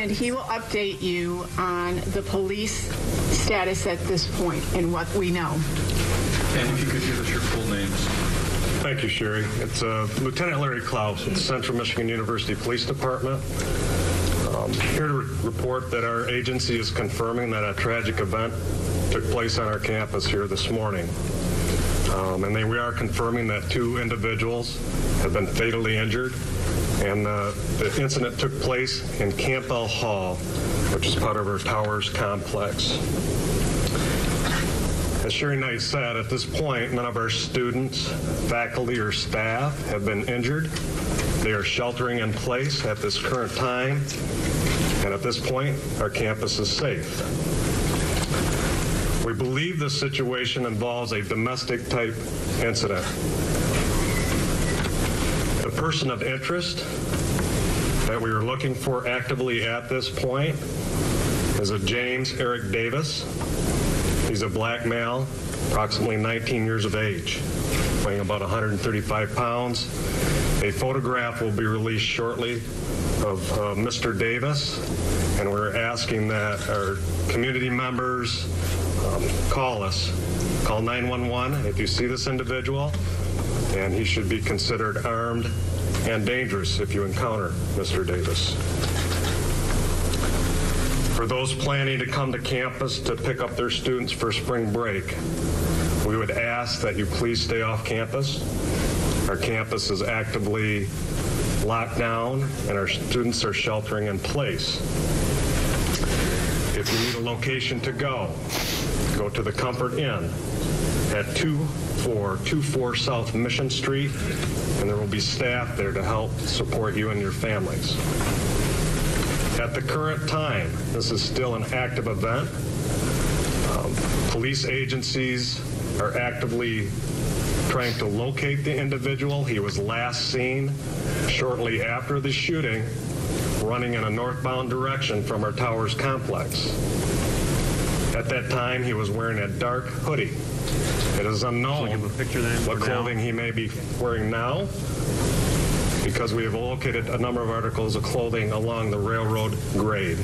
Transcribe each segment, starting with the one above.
and he will update you on the police status at this point and what we know. And if you could give us your full names. Thank you, Sherry. It's Lieutenant Larry Klaus with the Central Michigan University Police Department. Here to report that our agency is confirming that a tragic event took place on our campus here this morning. And we are confirming that 2 individuals have been fatally injured, and the incident took place in Campbell Hall, which is part of our Towers complex. As Sherry Knight said, at this point, none of our students, faculty, or staff have been injured. They are sheltering in place at this current time, and at this point, our campus is safe. We believe this situation involves a domestic-type incident. The person of interest that we are looking for actively at this point is a James Eric Davis. He's a black male, approximately 19 years of age, weighing about 135 pounds. A photograph will be released shortly of Mr. Davis, and we're asking that our community members call us. Call 911 if you see this individual, and he should be considered armed and dangerous if you encounter Mr. Davis. For those planning to come to campus to pick up their students for spring break, we would ask that you please stay off campus. Our campus is actively locked down, and our students are sheltering in place. If you need a location to go to the Comfort Inn at 2424 South Mission Street, and there will be staff there to help support you and your families. At the current time, this is still an active event. Police agencies are actively trying to locate the individual. He was last seen shortly after the shooting, running in a northbound direction from our Towers complex. At that time, he was wearing a dark hoodie. It is unknown what clothing he may be wearing now, because we have located a number of articles of clothing along the railroad grade.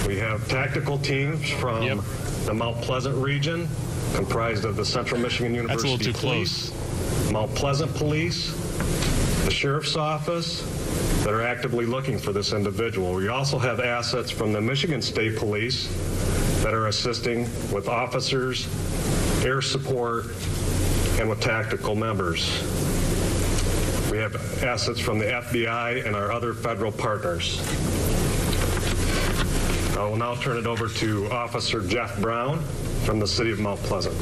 We have tactical teams from the Mount Pleasant region, comprised of the Central Michigan University Police, Mount Pleasant Police, the Sheriff's Office, that are actively looking for this individual. We also have assets from the Michigan State Police that are assisting with officers, air support, and with tactical members. We have assets from the FBI and our other federal partners. I will now turn it over to Officer Jeff Brown from the City of Mount Pleasant.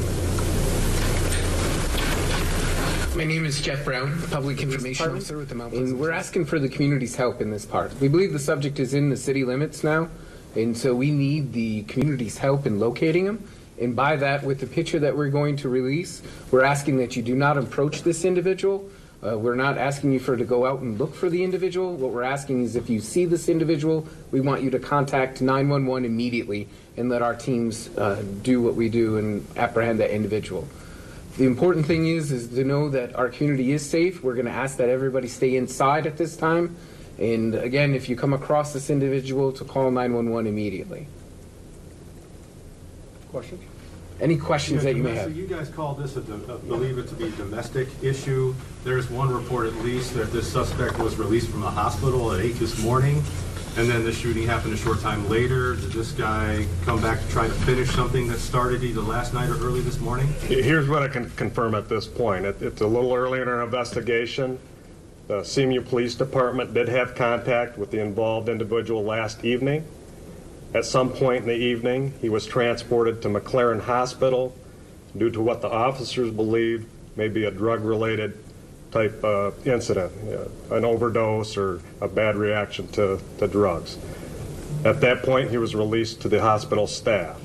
My name is Jeff Brown, Public Information Officer with the Mount Pleasant. And we're asking for the community's help in this part. We believe the subject is in the city limits now, and so we need the community's help in locating him. And by that, with the picture that we're going to release, we're asking that you do not approach this individual. We're not asking you to go out and look for the individual. What we're asking is, if you see this individual, we want you to contact 911 immediately and let our teams do what we do and apprehend that individual. The important thing is to know that our community is safe. We're going to ask that everybody stay inside at this time. And again, if you come across this individual, to call 911 immediately. Questions? Any questions that you may have? So you guys call this, believe it to be a domestic issue. There's one report at least that this suspect was released from the hospital at 8 this morning, and then the shooting happened a short time later. Did this guy come back to try to finish something that started either last night or early this morning? Here's what I can confirm at this point. It's a little early in our investigation. The CMU Police Department did have contact with the involved individual last evening. At some point in the evening, he was transported to McLaren Hospital due to what the officers believed may be a drug-related type incident, an overdose or a bad reaction to drugs. At that point, he was released to the hospital staff.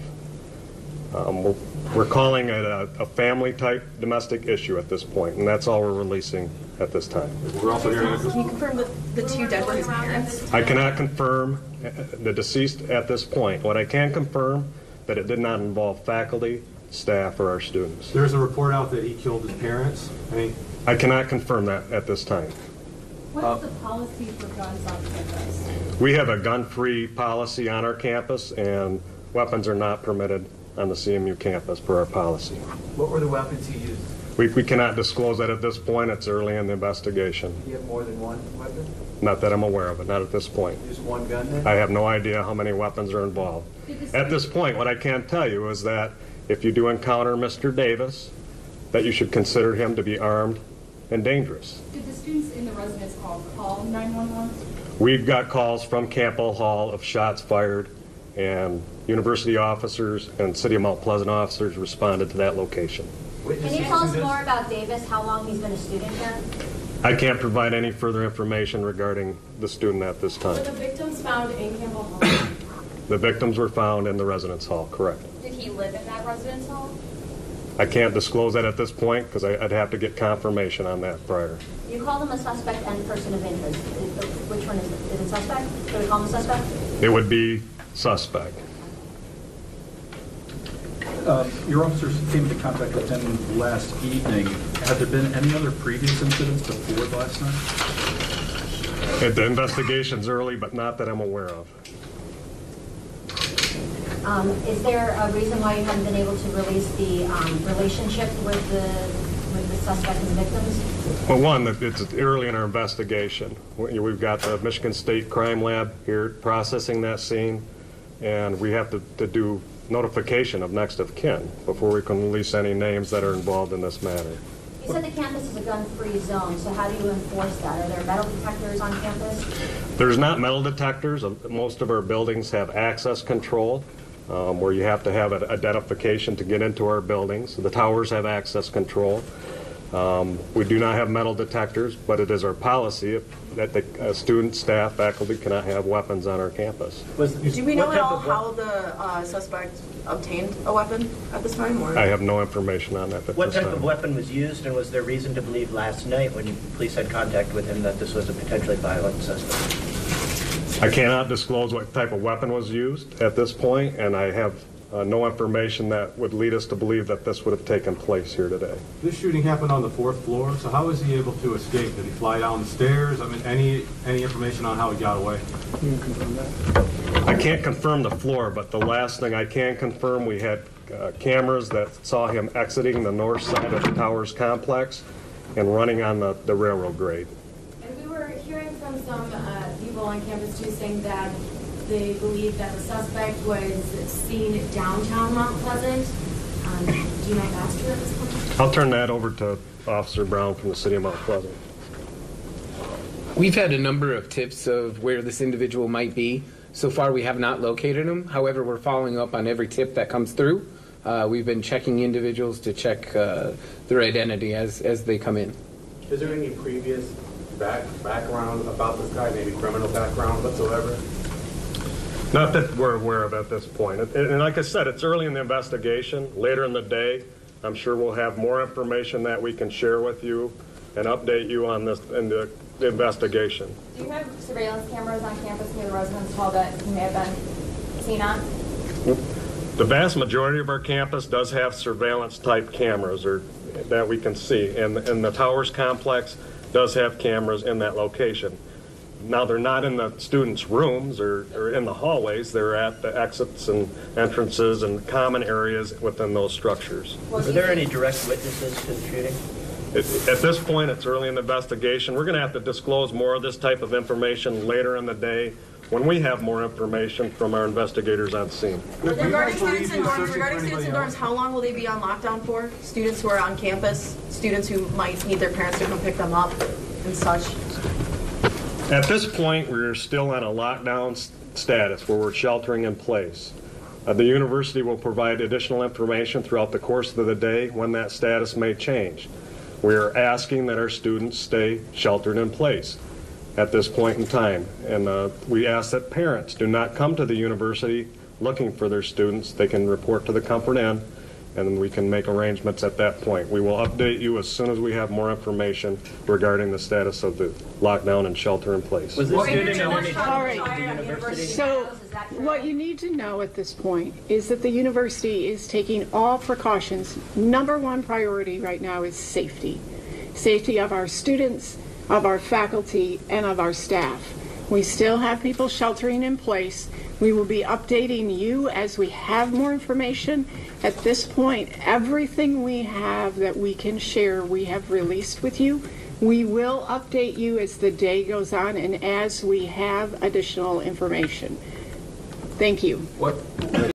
We're calling it a family-type domestic issue at this point, and that's all we're releasing at this time. We're also hearing. Can you confirm the 2 dead were his parents? I cannot confirm the deceased at this point. What I can confirm, that it did not involve faculty, staff, or our students. There's a report out that he killed his parents. I cannot confirm that at this time. What's the policy for guns on campus? We have a gun-free policy on our campus, and weapons are not permitted on the CMU campus per our policy. What were the weapons he used? We cannot disclose that at this point. It's early in the investigation. Do you have more than one weapon? Not that I'm aware of it, not at this point. Just one gun then? I have no idea how many weapons are involved. At this point, what I can tell you is that if you do encounter Mr. Davis, that you should consider him to be armed and dangerous. Did the students in the residence hall call 911? We've got calls from Campbell Hall of shots fired, and university officers and City of Mount Pleasant officers responded to that location. Can you tell us more about Davis, how long he's been a student here? I can't provide any further information regarding the student at this Were time. the victims found in Campbell Hall? The victims were found in the residence hall, correct. Did he live in that residence hall? I can't disclose that at this point because I'd have to get confirmation on that prior. You call him a suspect and person of interest. Which one is it? Is it suspect? Should we call him a suspect? It would be suspect. Your officers came into contact with him last evening. Had there been any other previous incidents before last night? The investigation's early, but not that I'm aware of. Is there a reason why you haven't been able to release the relationship with the suspect and victims? Well, one, that it's early in our investigation. We've got the Michigan State Crime Lab here processing that scene, and we have to do notification of next of kin before we can release any names that are involved in this matter. You said the campus is a gun-free zone, so how do you enforce that? Are there metal detectors on campus? There's not metal detectors. Most of our buildings have access control, where you have to have an identification to get into our buildings. The towers have access control. We do not have metal detectors, but it is our policy that the students, staff, faculty cannot have weapons on our campus. Do we know at all how the suspect obtained a weapon at this time? Or? I have no information on that at What this type time. of weapon was used, and was there reason to believe last night when police had contact with him that this was a potentially violent suspect? I cannot disclose what type of weapon was used at this point, and I have no information that would lead us to believe that this would have taken place here today. This shooting happened on the 4th floor, so how was he able to escape? Did he fly down the stairs? I mean, any information on how he got away? Can you confirm that? I can't confirm the floor, but the last thing I can confirm, we had cameras that saw him exiting the north side of the Towers complex and running on the railroad grade. And we were hearing from some people on campus too saying that they believe that the suspect was seen downtown Mount Pleasant. Do you know if that's true at this point? I'll turn that over to Officer Brown from the City of Mount Pleasant. We've had a number of tips of where this individual might be. So far, we have not located him. However, we're following up on every tip that comes through. We've been checking individuals to check their identity as they come in. Is there any previous background about this guy, maybe criminal background whatsoever? Not that we're aware of at this point. And like I said, it's early in the investigation. Later in the day, I'm sure we'll have more information that we can share with you and update you on this in the investigation. Do you have surveillance cameras on campus near the residence hall that he may have been seen on? The vast majority of our campus does have surveillance type cameras that we can see, and the Towers complex does have cameras in that location. Now, they're not in the students' rooms or in the hallways. They're at the exits and entrances and common areas within those structures. Were there any direct witnesses to the shooting? At this point, it's early in the investigation. We're going to have to disclose more of this type of information later in the day when we have more information from our investigators on scene. Regarding students in dorms, how long will they be on lockdown for? Students who are on campus, students who might need their parents to come pick them up and such. At this point, we're still on a lockdown status where we're sheltering in place. The university will provide additional information throughout the course of the day when that status may change. We are asking that our students stay sheltered in place at this point in time. And we ask that parents do not come to the university looking for their students. They can report to the Comfort Inn, and we can make arrangements at that point. We will update you as soon as we have more information regarding the status of the lockdown and shelter in place. Was this shooting on any All right. to the university? So what you need to know at this point is that the university is taking all precautions. Number one priority right now is safety. Safety of our students, of our faculty, and of our staff. We still have people sheltering in place. We will be updating you as we have more information. At this point, everything we have that we can share, we have released with you. We will update you as the day goes on and as we have additional information. Thank you. What